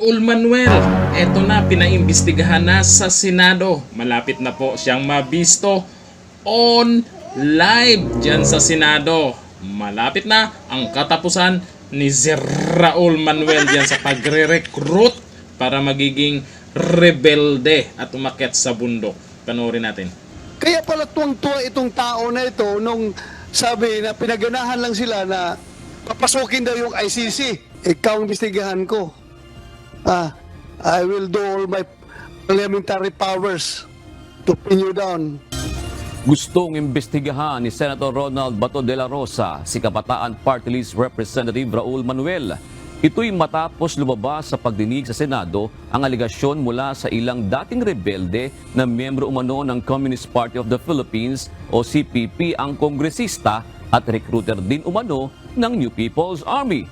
Raul Manuel, eto na, pinaimbestigahan na sa Senado. Malapit na po siyang mabisto on live dyan sa Senado. Malapit na ang katapusan ni Sir Raul Manuel dyan sa pagre-recruit para magiging rebelde at umakyat sa bundok. Panoorin natin. Kaya pala tuwang-tuwa itong tao na ito nung sabi na pinaganahan lang sila na papasukin daw yung ICC. Ikaw ang imbestigahan ko. I will do all my parliamentary powers to pin you down. Gustong imbestigahan ni Senator Ronald Bato de la Rosa si Kabataan Party List Representative Raul Manuel. Ito'y matapos lumabas sa pagdinig sa Senado ang aligasyon mula sa ilang dating rebelde na miyembro umano ng Communist Party of the Philippines o CPP ang kongresista at recruiter din umano ng New People's Army.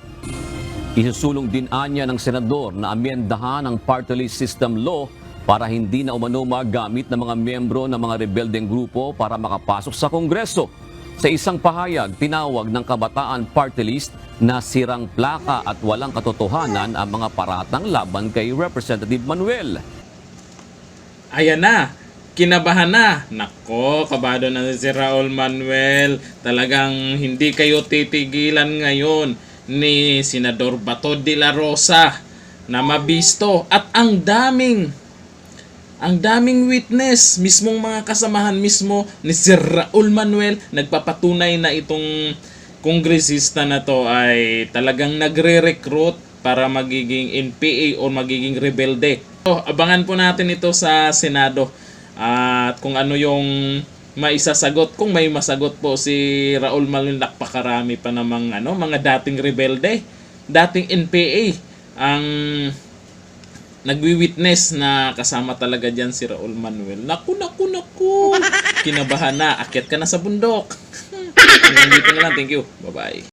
Isusulong din anya ng senador na amyendahan ang party list system law para hindi na umano magamit ng mga miyembro ng mga rebeldeng grupo para makapasok sa Kongreso. Sa isang pahayag, tinawag ng Kabataan Party List na sirang plaka at walang katotohanan ang mga paratang laban kay Representative Manuel. Ayan na, kinabahan na. Nako, kabado na si Raul Manuel. Talagang hindi kayo titigilan ngayon ni Senador Bato de la Rosa na mabisto. At ang daming witness, mismong mga kasamahan mismo ni Sir Raul Manuel, nagpapatunay na itong kongresista na to ay talagang nagre-recruit para magiging NPA o magiging rebelde. So, abangan po natin ito sa Senado at kung ano yung maisasagot. Kung may masagot po si Raul Manuel, napakarami pa namang mga dating rebelde, dating NPA ang nagwi-witness na kasama talaga dyan si Raul Manuel. Naku. Kinabahan na. Akyat ka na sa bundok. Hanggang dito na lang. Thank you. Bye-bye.